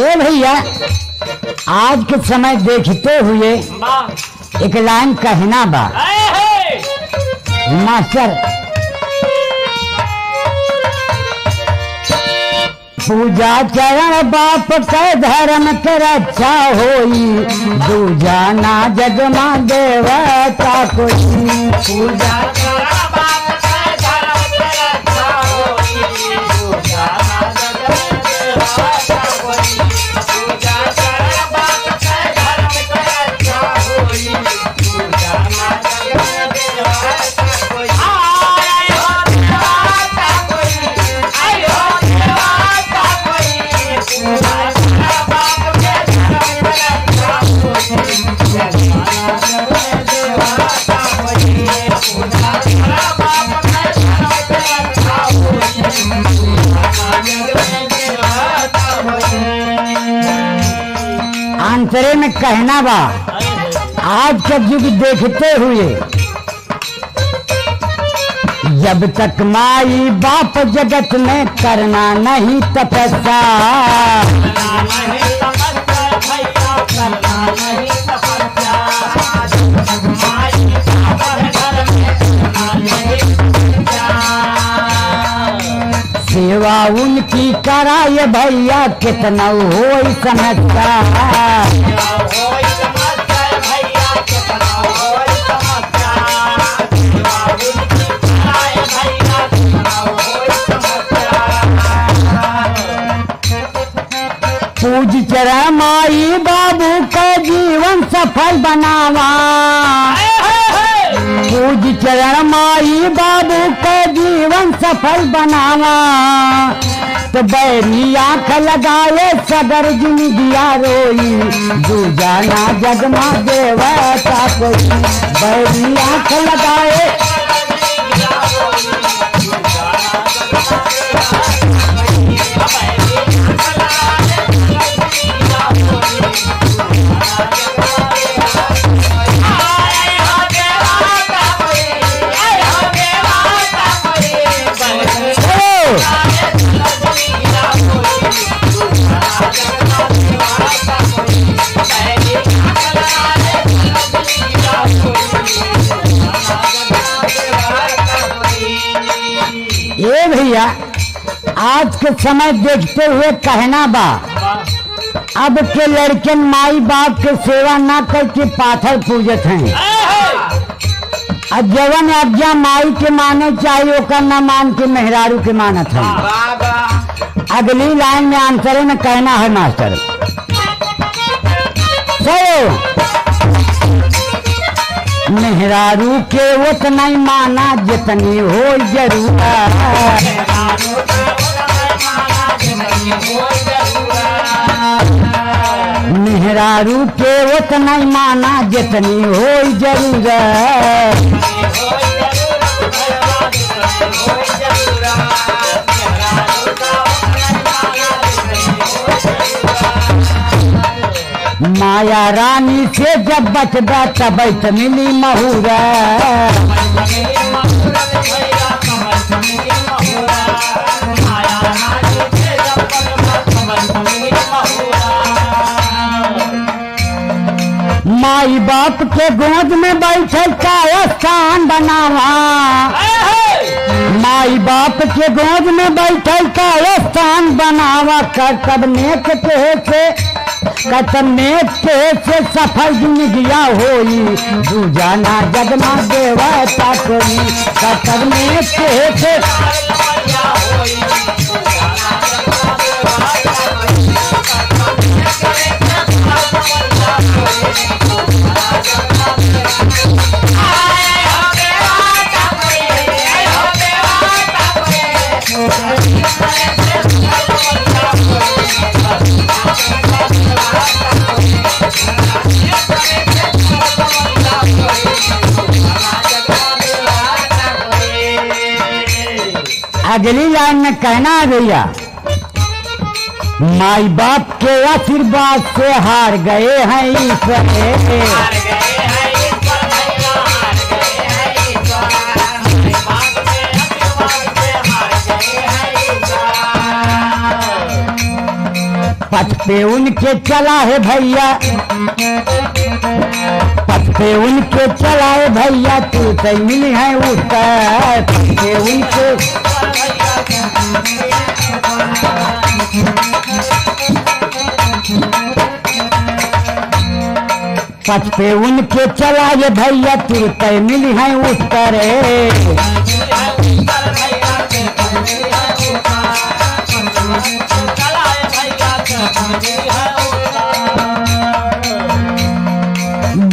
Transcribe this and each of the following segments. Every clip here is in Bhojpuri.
ये भैया आज के समय देखते हुए एक लाइन कहना बा मास्टर, पूजा चरण बाप के धर्म के रक्षा होई, दूजा ना जग मां देवता कोई। पूजा चरण बाप के धर्म के रक्षा होई, दूजा ना जग मां देवता कोई। पूजा चरण बाप के धर्म के रक्षा होई, दूजा ना जग मां देवता कोई। आय हो देवता कोई, आय हो देवता कोई। पूजा चरण बाप के धर्म के रक्षा होई, दूजा ना जग मां देवता कोई। पूजा चरण बाप के धर्म के रक्षा होई, दूजा ना जग मां देवता कोई। अंतरे में कहना बा आज का युग देखते हुए, जब तक माई बाप जगत में करना नहीं तपस्या, करना नहीं तपस्या भैया, करना नहीं तपस्या। माई बाप घर में करना नहीं तपस्या। सेवा उनकी कराए भैया कितना हो समझता। होई समस्या भैया, कितना होई समस्या। सेवा उनकी कराए भैया, कितना होई समस्या। पूज चरण माई बाबू का जीवन सफल बनावा, पूज चरण माई बाबू का जीवन सफल बनावा, तो बैरी आंख लगाए सदर जिंदगिया रोई, दूजा ना जग मां देवता कोई। बैरी आंख लगाए ये भैया आज के समय देखते हुए कहना बा, अब के लड़के माई बाप के सेवा ना करके पाथर पूजत हैं। अब जवन अज्ञा माई के माने चाहिए ओकर न मान के मेहरारू के मानत है। अगली लाइन में आंसर में कहना है मास्टर, मेहरारू के उतना ही माना जितनी हो जरूरत। मेहरारू के उतना ही माना जितनी हो जरूरत। माया रानी से जब बचबा तब मिली महूरत। माई बाप के गोद में बैठे का स्थान बनावा, माई बाप के गोद में बैठे का स्थान बनावा। कर्तव्य से सफल जिंदगिया होई, दूजा ना जग मां देवता कोई। कर्तव्य से अगली लाइन में कहना है भैया, माई बाप के आशीर्वाद से हार गए हैं ईश्वर। पथ पथ पे उनके चला है भैया, पथ पे उनके चला है भैया, तू तो मिली है उत्तर। पथ पे उनके पथ पे उनके चला ये भैया, तू तो मिली है उत्तर।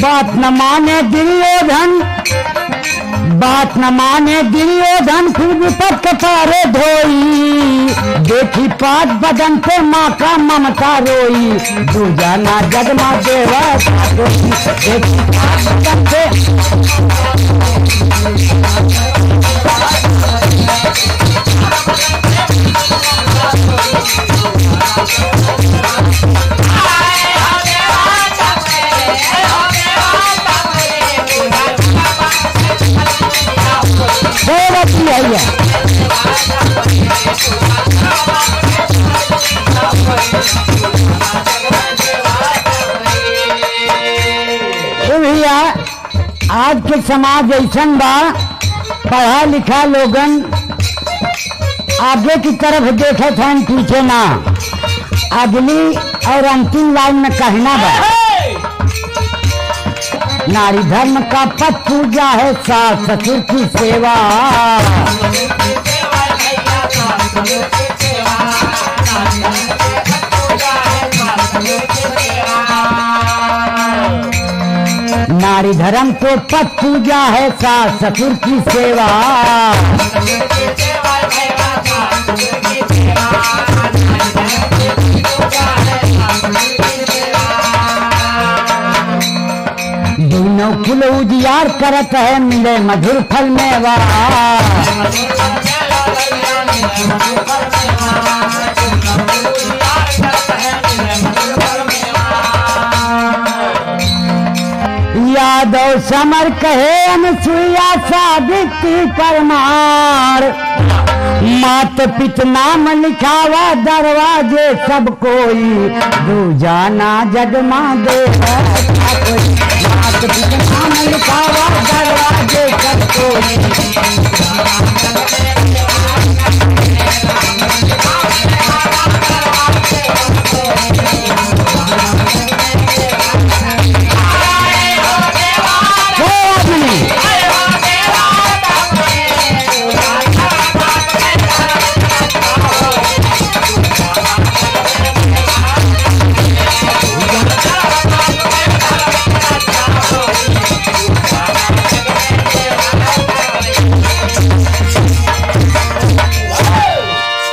बात न माने दुर्योधन, बात न माने दुर्योधन, फिर विपद कतारे धोई। देखी पात बदन पे माँ का ममता रोई, दूजा ना जगमा देवा देखी पात बदन पे। भैया आज के समाज ऐसन बा, पढ़ा लिखा लोगन आगे की तरफ देखे थे, पीछे ना। अगली और अंतिम लाइन में कहना बा, नारी धर्म का पथ पूजा है, सास ससुर की सेवा। नारी धर्म को पथ पूजा है, सास ससुर की सेवा। दोनों कुल उजियार करत है, मिले मधुर फल मेवा। यादव समर कहे अनसुईया सावित्री परमार। मात पिता नाम लिखावा दरवाजे सब कोई, दूजाना जगमा दे मात पिता नाम लिखावा दरवाजे सब कोई।